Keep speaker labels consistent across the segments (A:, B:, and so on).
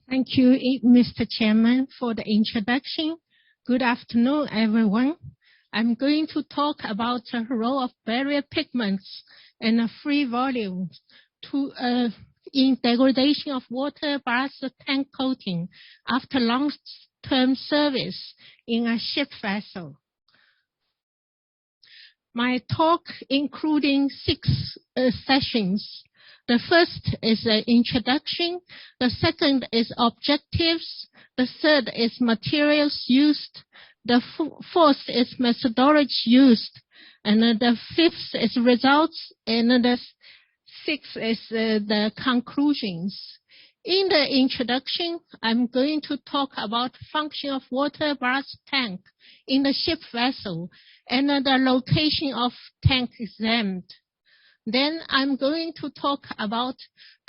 A: Thank you, Mr. Chairman, for the introduction. Good afternoon, everyone. I'm going to talk about the role of barrier pigments and free volumes in degradation of water ballast tank coating after long-term service in a ship vessel. My talk including 6 sessions. The first is an introduction, the second is objectives, the third is materials used, the fourth is methodology used, and the fifth is results, and the sixth is the conclusions. In the introduction, I'm going to talk about function of water ballast tank in the ship vessel and the location of tank exempt. Then I'm going to talk about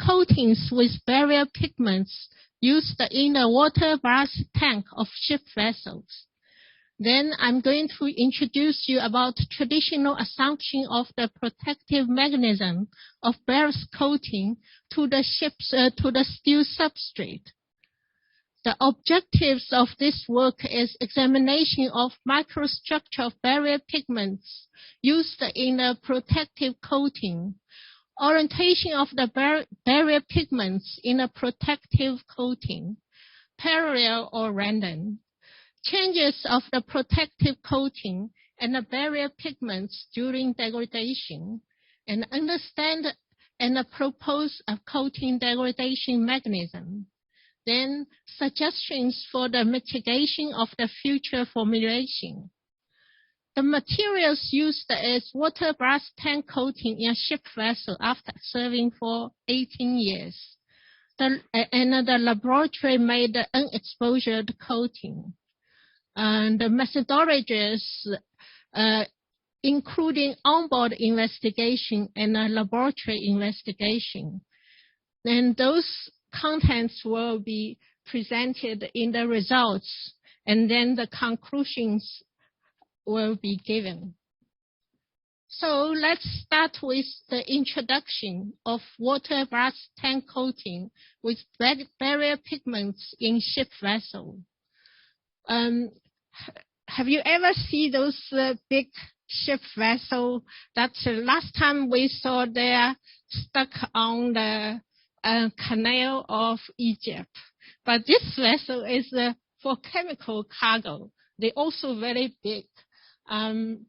A: coatings with barrier pigments used in the water ballast tank of ship vessels. Then I'm going to introduce you about traditional assumption of the protective mechanism of ballast coating to the steel substrate. The objectives of this work is examination of microstructure of barrier pigments used in a protective coating, orientation of the barrier pigments in a protective coating, parallel or random, changes of the protective coating and the barrier pigments during degradation, and understand and propose a coating degradation mechanism. Then suggestions for the mitigation of the future formulation. The materials used is water ballast tank coating in a ship vessel after serving for 18 years. The laboratory made the unexposed coating. And the methodologies, including onboard investigation and a laboratory investigation. And those contents will be presented in the results, and then the conclusions will be given. So let's start with the introduction of water ballast tank coating with barrier pigments in ship vessel. Have you ever seen those big ship vessels that last time we saw they are stuck on the canal of Egypt? But this vessel is for chemical cargo. They're also very big. When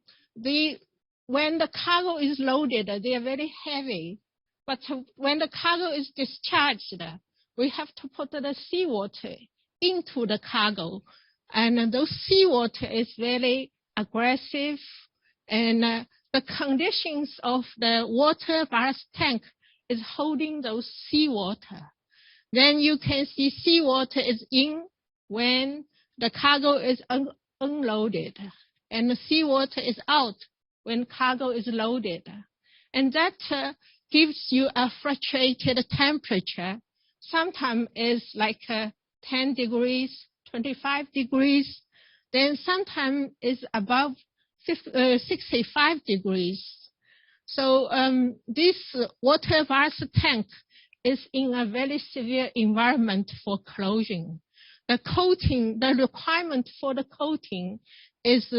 A: the cargo is loaded, they are very heavy. But when the cargo is discharged, we have to put the seawater into the cargo. And those seawater is very aggressive. And the conditions of the water ballast tank is holding those seawater. Then you can see seawater is in when the cargo is unloaded, and the seawater is out when cargo is loaded. And that gives you a fluctuated temperature. Sometimes it's like 10 degrees, 25 degrees. Then sometimes it's above 65 degrees. So this water ballast tank is in a very severe environment for corrosion. The coating, the requirement for the coating is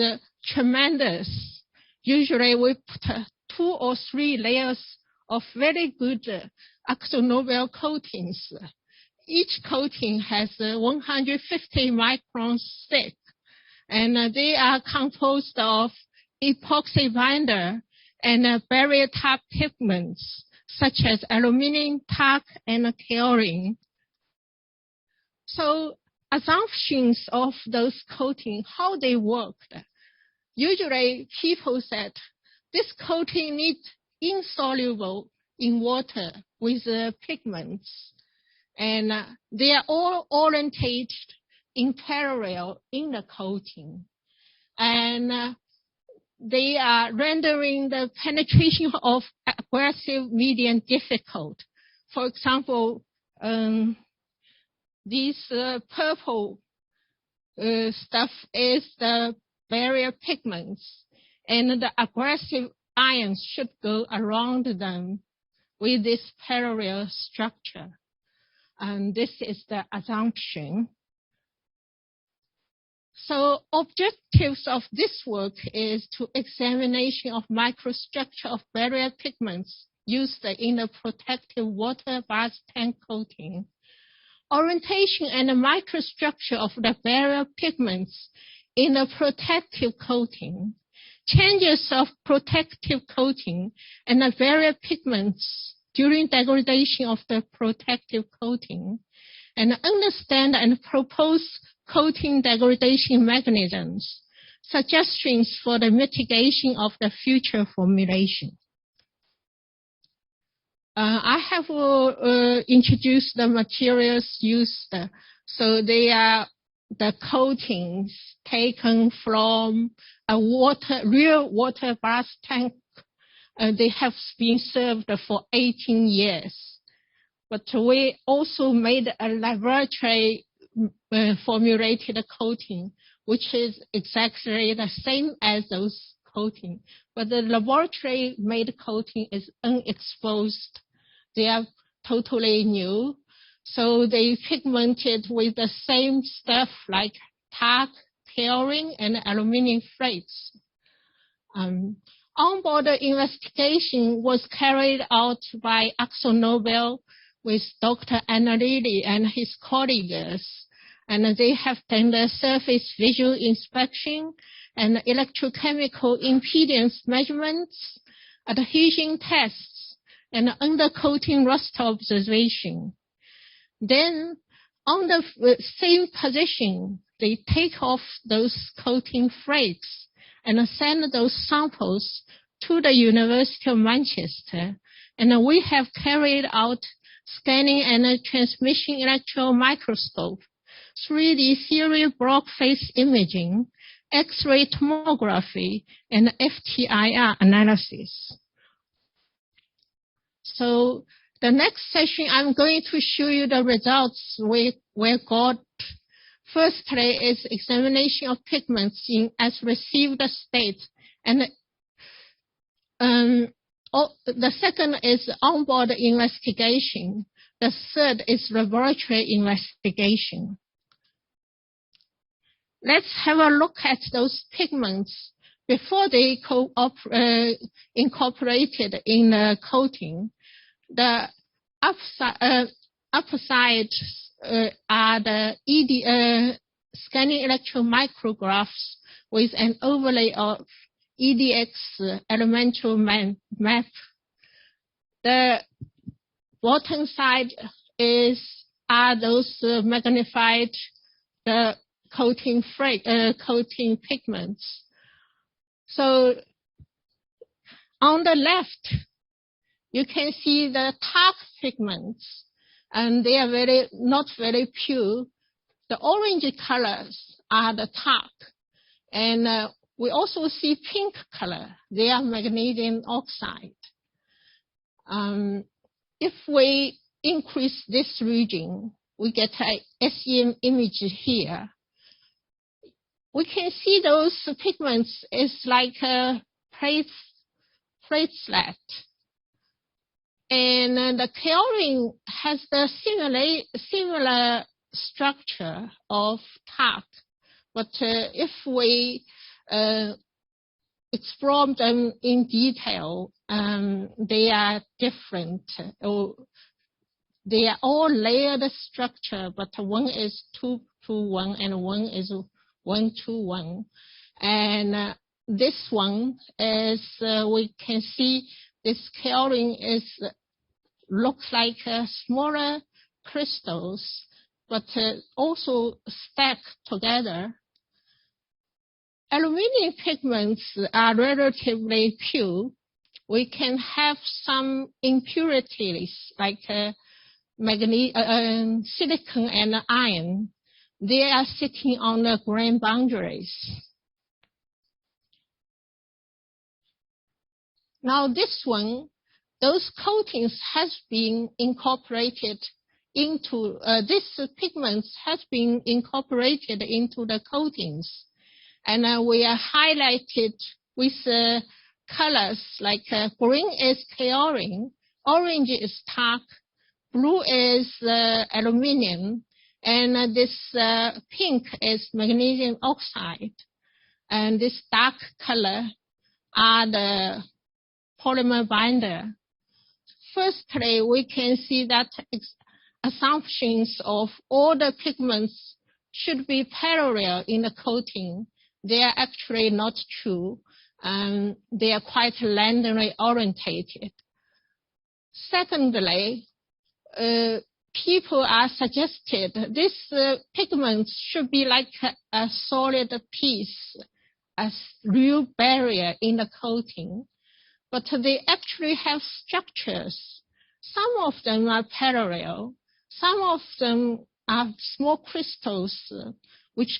A: tremendous. Usually we put 2 or 3 layers of very good AkzoNobel coatings. Each coating has 150 microns thick, and they are composed of epoxy binder and barrier type pigments such as aluminum, talc, and kaolin. So assumptions of those coatings, how they worked. Usually people said this coating needs insoluble in water with pigments, and they are all orientated in parallel in the coating. And they are rendering the penetration of aggressive medium difficult. For example, this purple stuff is the barrier pigments, and the aggressive ions should go around them with this parallel structure. And this is the assumption. So objectives of this work is to examination of microstructure of barrier pigments used in the protective water ballast tank coating, orientation and microstructure of the barrier pigments in the protective coating, changes of protective coating and the barrier pigments during degradation of the protective coating, and understand and propose coating degradation mechanisms, suggestions for the mitigation of the future formulation. I have introduced the materials used. So they are the coatings taken from a real water ballast tank. They have been served for 18 years. But we also made a laboratory formulated coating, which is exactly the same as those coating. But the laboratory made coating is unexposed. They are totally new. So they pigmented with the same stuff like talc, chlorine, and aluminum flakes. Onboard investigation was carried out by AkzoNobel with Dr. Annalili and his colleagues, and they have done the surface visual inspection and electrochemical impedance measurements, adhesion tests, and undercoating rust observation. Then, on the same position, they take off those coating flakes and send those samples to the University of Manchester. And we have carried out scanning and transmission electron microscope, 3D serial block phase imaging, X-ray tomography, and FTIR analysis. So the next session, I'm going to show you the results we got. Firstly is examination of pigments in as received state, and the second is onboard investigation. The third is laboratory investigation. Let's have a look at those pigments before they incorporated in the coating. The upper side are the scanning electron micrographs with an overlay of EDX elemental map. The bottom side are those magnified coating pigments. So on the left, you can see the talc pigments, and they are not very pure. The orange colors are the talc, and we also see pink color. They are magnesium oxide. If we increase this region, we get a SEM image here. We can see those pigments is like a platelet. And the chlorine has the similar structure of talc, but if we explore them in detail, they are different. They are all layered structure, but one is 2 to 1 and one is 1 to 1. And this one is, we can see this chlorine looks like smaller crystals, but also stacked together. Aluminum pigments are relatively pure. We can have some impurities like silicon and iron. They are sitting on the grain boundaries. Now this one, those coatings has been incorporated into, this pigments has been incorporated into the coatings. And we are highlighted with colors like green is chlorine, orange is talc, blue is aluminum, and this pink is magnesium oxide, and this dark color are the polymer binder. Firstly, we can see that assumptions of all the pigments should be parallel in the coating. They are actually not true. They are quite randomly orientated. Secondly, people are suggested this pigments should be like a solid piece, a real barrier in the coating, but they actually have structures. Some of them are parallel, some of them are small crystals, which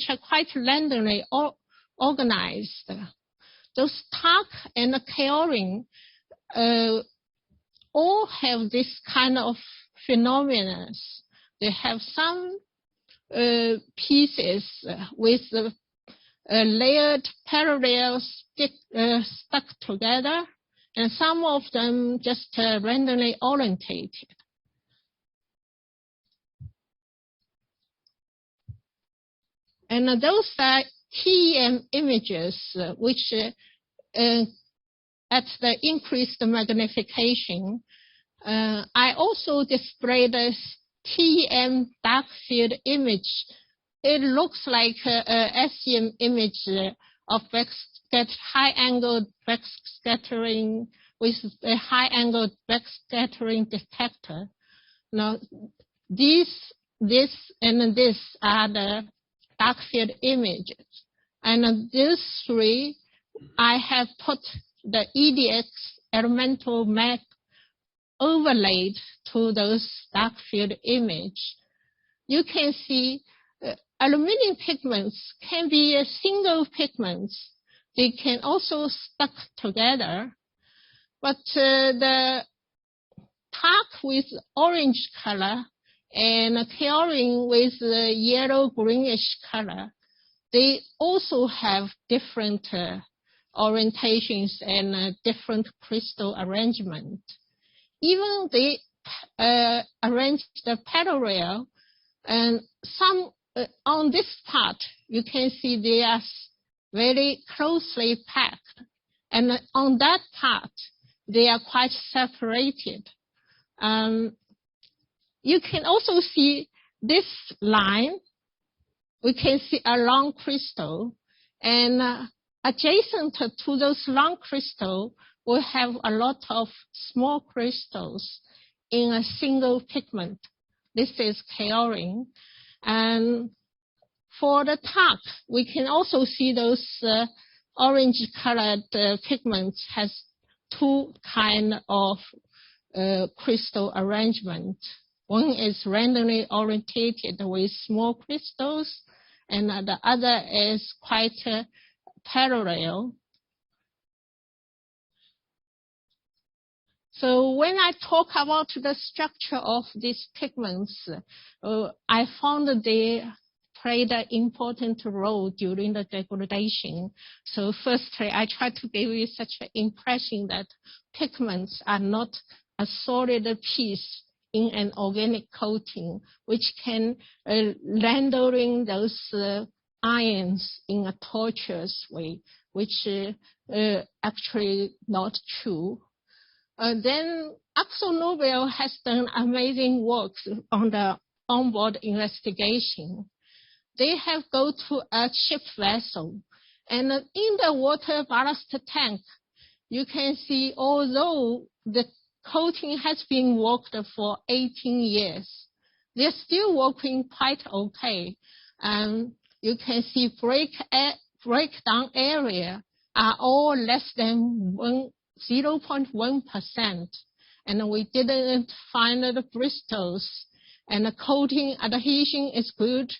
A: are quite randomly organized. Those talc and the kaolin all have this kind of phenomena. They have some pieces with layered parallel stuck together, and some of them just randomly orientated. And those are TEM images, which at the increased magnification, I also displayed a TEM dark field image. It looks like a SEM image of high-angled backscattering with a high-angled backscattering detector. Now, this and this are the dark field images. And these three, I have put the EDX elemental map overlaid to those dark field image. You can see aluminum pigments can be a single pigments. They can also stuck together. But the talc with orange color and kaolin with yellow greenish color, they also have different orientations and different crystal arrangement. Even they arrange the parallel, and some on this part you can see they are very closely packed, and on that part they are quite separated. You can also see this line. We can see a long crystal, and adjacent to those long crystals, we have a lot of small crystals in a single pigment. This is kaolin. And for the talc, we can also see those orange-colored pigments has two kind of crystal arrangement. One is randomly orientated with small crystals, and the other is quite parallel. So when I talk about the structure of these pigments, I found that they played an important role during the degradation. So firstly, I try to give you such an impression that pigments are not a solid piece in an organic coating, which can rendering those ions in a tortuous way, which actually not true. Then AkzoNobel has done amazing work on the onboard investigation. They have go to a ship vessel, and in the water ballast tank, you can see although the coating has been worked for 18 years, they're still working quite okay. You can see breakdown area are all less than 0.1%, and we didn't find the bristles, and the coating adhesion is good.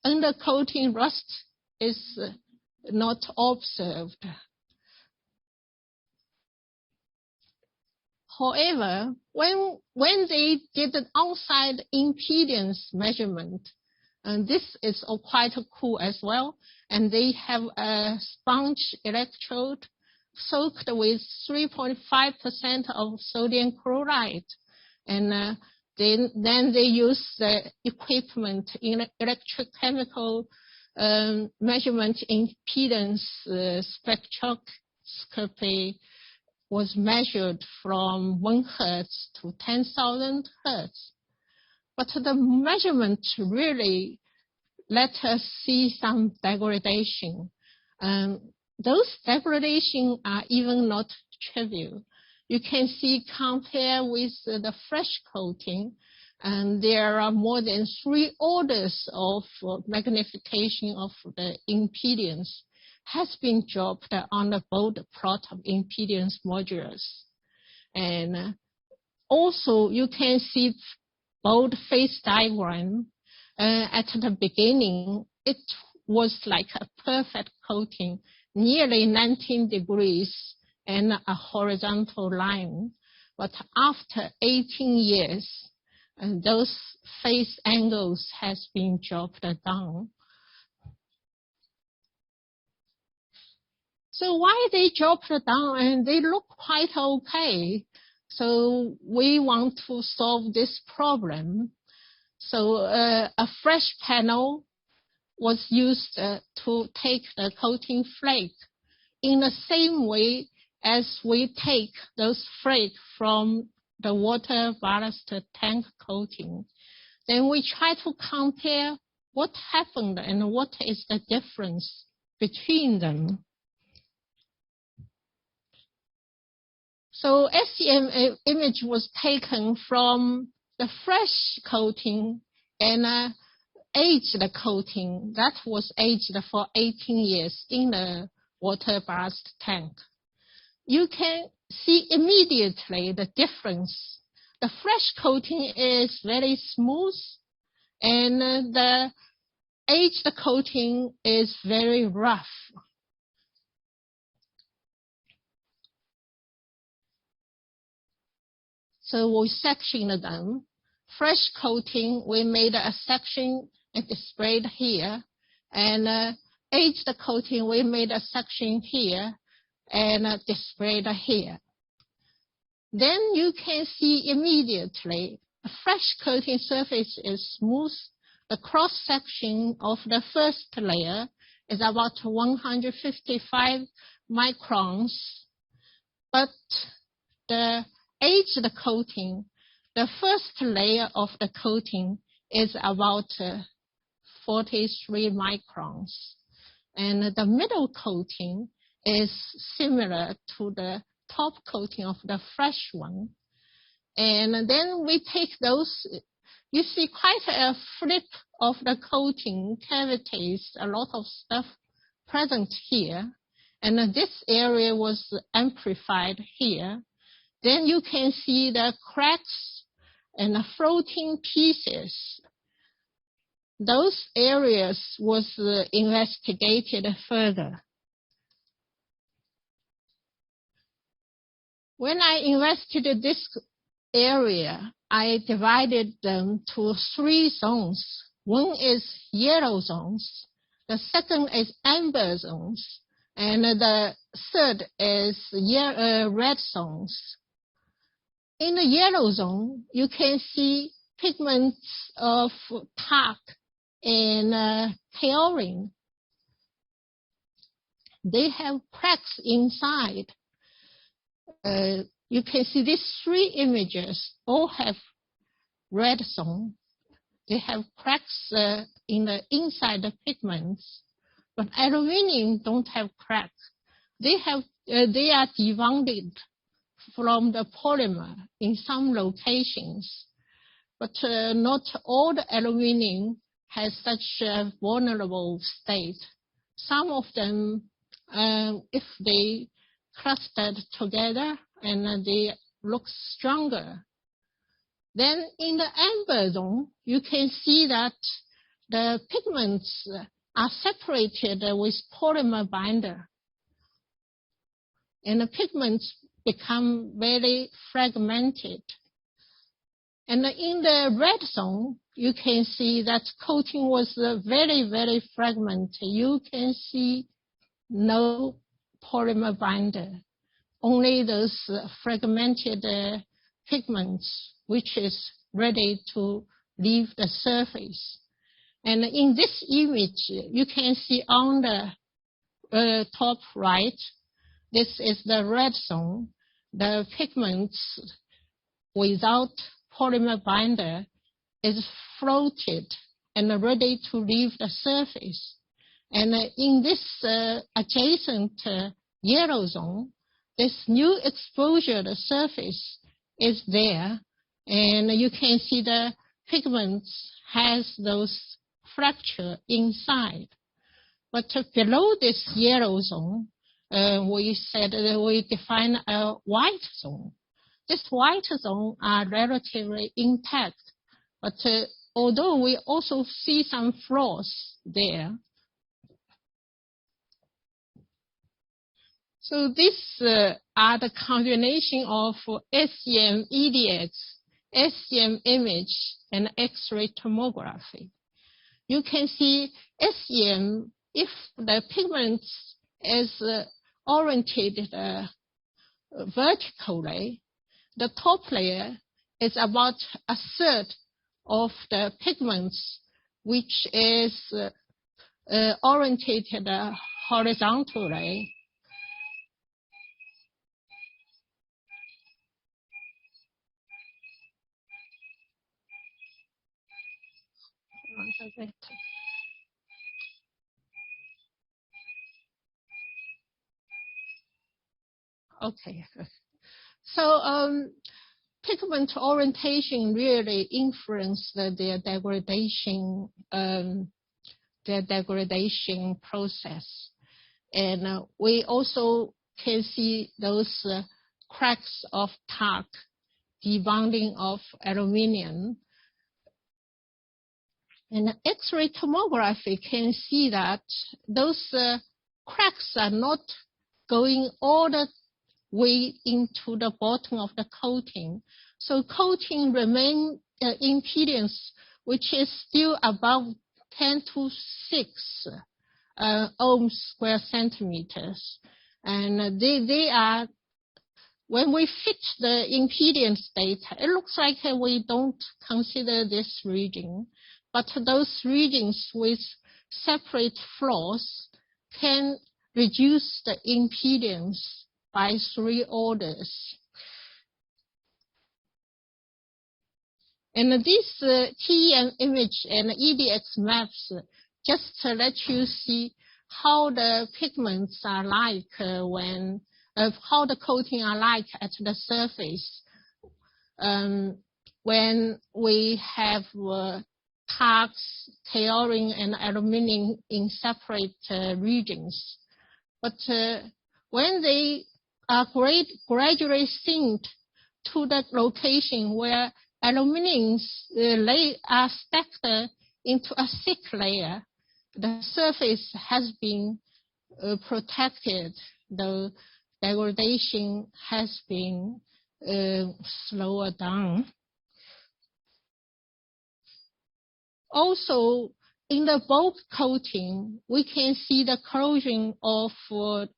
A: Undercoating rust is not observed. However, when they did an on-site impedance measurement, and this is quite cool as well, and they have a sponge electrode soaked with 3.5% of sodium chloride, And then they use the equipment in electrochemical measurement impedance spectroscopy was measured from 1 Hertz to 10,000 Hertz. But the measurement really let us see some degradation. Those degradations are even not trivial. You can see, compare with the fresh coating, and there are more than 3 orders of magnification of the impedance has been dropped on the bold plot of impedance modulus. And also you can see bold phase diagram. At the beginning, it was like a perfect coating, nearly 19 degrees and a horizontal line. But after 18 years, those phase angles has been dropped down. So why they dropped down and they look quite okay? So we want to solve this problem. So a fresh panel was used to take the coating flake in the same way as we take those flake from the water ballast tank coating. Then we try to compare what happened and what is the difference between them. So SEM image was taken from the fresh coating and aged coating that was aged for 18 years in the water ballast tank. You can see immediately the difference. The fresh coating is very smooth, and the aged coating is very rough. So we sectioned them. Fresh coating, we made a section and displayed here. And aged coating, we made a section here and displayed here. Then you can see immediately a fresh coating surface is smooth. The cross section of the first layer is about 155 microns. But the aged coating, the first layer of the coating is about 43 microns. And the middle coating is similar to the top coating of the fresh one. And then we take those, you see quite a flip of the coating cavities, a lot of stuff present here. And this area was amplified here. Then you can see the cracks and the floating pieces. Those areas was investigated further. When I investigated this area, I divided them to 3 zones. One is yellow zones, the second is amber zones, and the third is red zones. In the yellow zone, you can see pigments of talc and kaolin. They have cracks inside. You can see these 3 images all have red zone. They have cracks in the inside the pigments, but aluminum don't have cracks. They are debonded from the polymer in some locations, but not all the aluminum has such a vulnerable state. Some of them, if they clustered together and they look stronger. Then in the amber zone, you can see that the pigments are separated with polymer binder. And the pigments become very fragmented. And in the red zone, you can see that coating was very, very fragmented. You can see no polymer binder, only those fragmented pigments, which is ready to leave the surface. And in this image, you can see on the top right, this is the red zone. The pigments without polymer binder is floated and ready to leave the surface. And in this adjacent yellow zone, this new exposure, the surface is there. And you can see the pigments has those fracture inside. But below this yellow zone, we said that we define a white zone. This white zone are relatively intact, but although we also see some flaws there. So these are the combination of SEM EDX, SEM image, and X-ray tomography. You can see SEM, if the pigment is oriented vertically, the top layer is about a third of the pigments, which is orientated horizontally. Okay, so pigment orientation really influenced their degradation process, and we also can see those cracks of talc, debonding of aluminum. And X-ray tomography can see that those cracks are not going all the way into the bottom of the coating. So coating remain impedance, which is still above 10 to 6 ohms square centimeters. And they are, when we fit the impedance data, it looks like we don't consider this region, but those regions with separate flaws can reduce the impedance by 3 orders. And this TEM image and EDX maps just to let you see how the pigments are like how the coating are like at the surface when we have talc, kaolin, and aluminum in separate regions. But when they are gradually synced to the location where aluminum are stacked into a thick layer, the surface has been protected. The degradation has been slower down. Also, in the bulk coating, we can see the corrosion of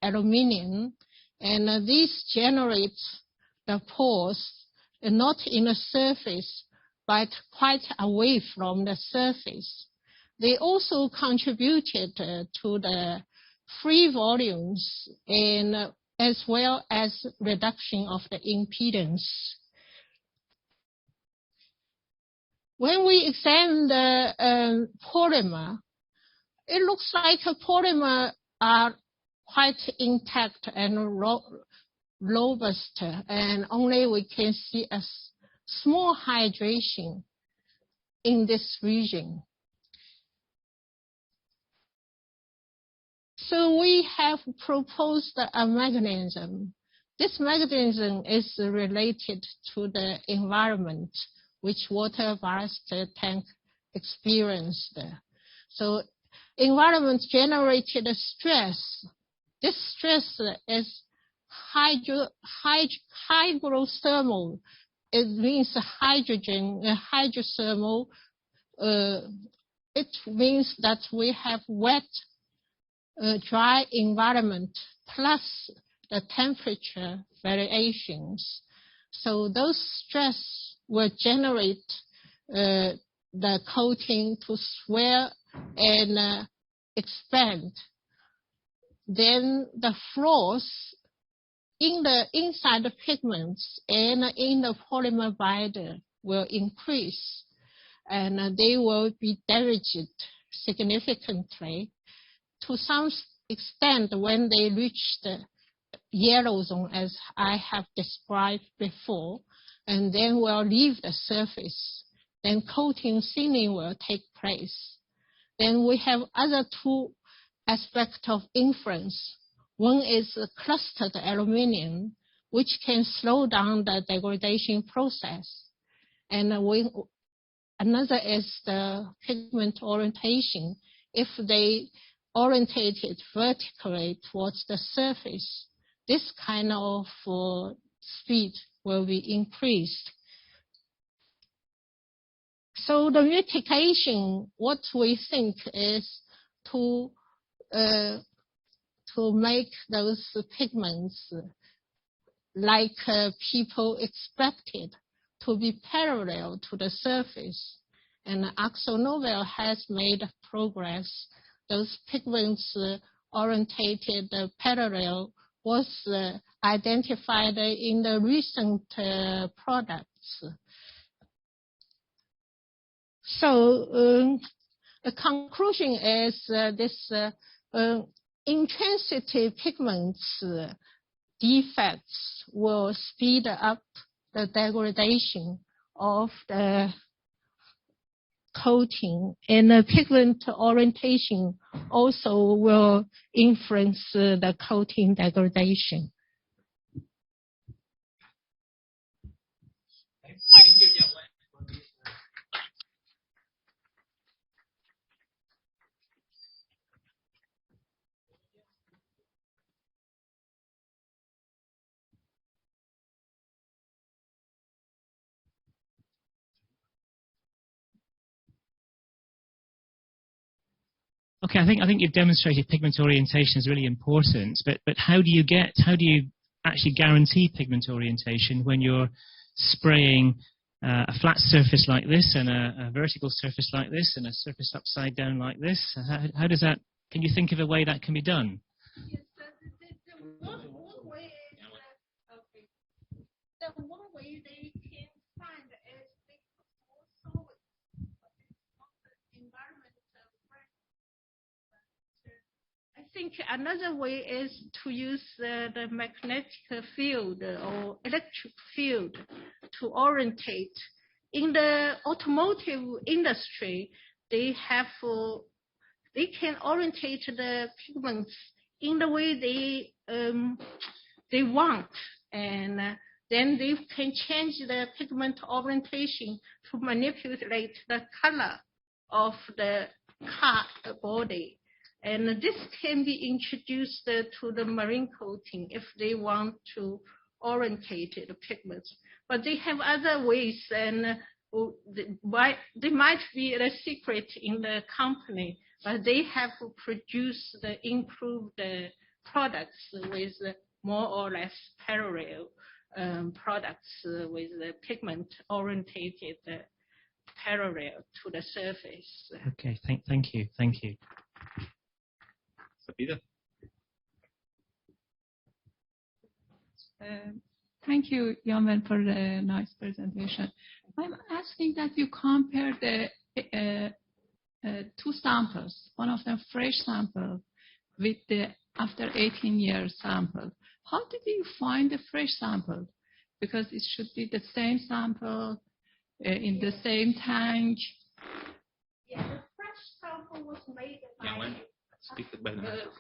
A: aluminum, and this generates the pores, not in the surface, but quite away from the surface. They also contributed to the free volumes and as well as reduction of the impedance. When we examine the polymer, it looks like a polymer are quite intact and robust, and only we can see a small hydration in this region. So we have proposed a mechanism. This mechanism is related to the environment which water ballast tank experienced. So environment generated stress. This stress is hydrothermal. It means hydrogen, hydrothermal. It means that we have wet, dry environment plus the temperature variations. So those stress will generate the coating to swell and expand. Then the flaws inside the pigments and in the polymer binder will increase, and they will be damaged significantly to some extent when they reach the yellow zone, as I have described before, and then will leave the surface. Then coating thinning will take place. Then we have other two aspects of influence. One is clustered aluminum, which can slow down the degradation process. And another is the pigment orientation. If they orientated vertically towards the surface, this kind of speed will be increased. So the mitigation, what we think is to make those pigments like people expected to be parallel to the surface. And AkzoNobel has made progress. Those pigments orientated parallel was identified in the recent products. So the conclusion is this intensity pigments defects will speed up the degradation of the coating, and the pigment orientation also will influence the coating degradation.
B: Thank you, Yanwen. Okay, I think you've demonstrated pigment orientation is really important, but how do you actually guarantee pigment orientation when you're spraying a flat surface like this and a vertical surface like this and a surface upside down like this? How does that, can you think of a way that can be done?
A: Yes, one way is, the one way they can find is they put more solid, but it's not the environment friendly. I think another way is to use the magnetic field or electric field to orientate. In the automotive industry, they can orientate the pigments in the way they want, and then they can change the pigment orientation to manipulate the color of the car body. And this can be introduced to the marine coating if they want to orientate the pigments. But they have other ways, and they might be a secret in the company, but they have produced the improved products with more or less parallel products with the pigment orientated parallel to the surface.
B: Okay, thank you. Sabina?
C: Thank you, Yanwen, for the nice presentation. I'm asking that you compare the two samples, one of them fresh sample with the after 18 years sample. How did you find the fresh sample? Because it should be the same sample in the same tank.
A: Yeah, the fresh sample was made by
B: Yanwen, speak by the microphone.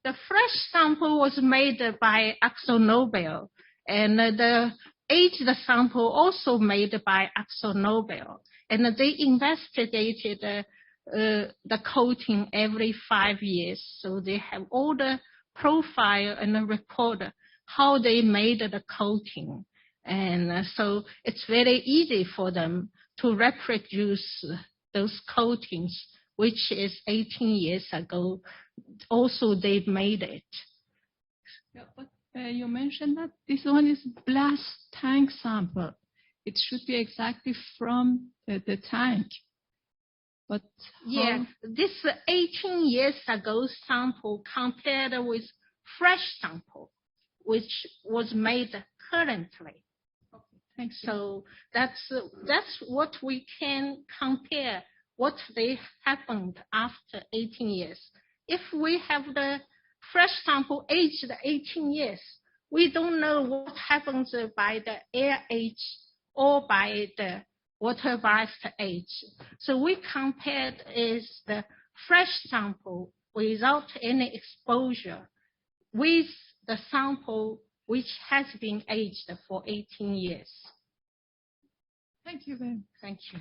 A: The fresh sample was made by AkzoNobel, and the aged sample also made by AkzoNobel. And they investigated the coating every 5 years. So they have all the profile and the record how they made the coating. And so it's very easy for them to reproduce those coatings, which is 18 years ago. Also, they made it.
C: Yeah, but you mentioned that this one is blast tank sample. It should be exactly from the tank. But
A: yeah, this 18 years ago sample compared with fresh sample, which was made currently.
C: Thanks.
A: So that's what we can compare, what they happened after 18 years. If we have the fresh sample aged 18 years, we don't know what happens by the air age or by the water ballast age. So we compared is the fresh sample without any exposure with the sample which has been aged for 18 years.
C: Thank you very much.
A: Thank you.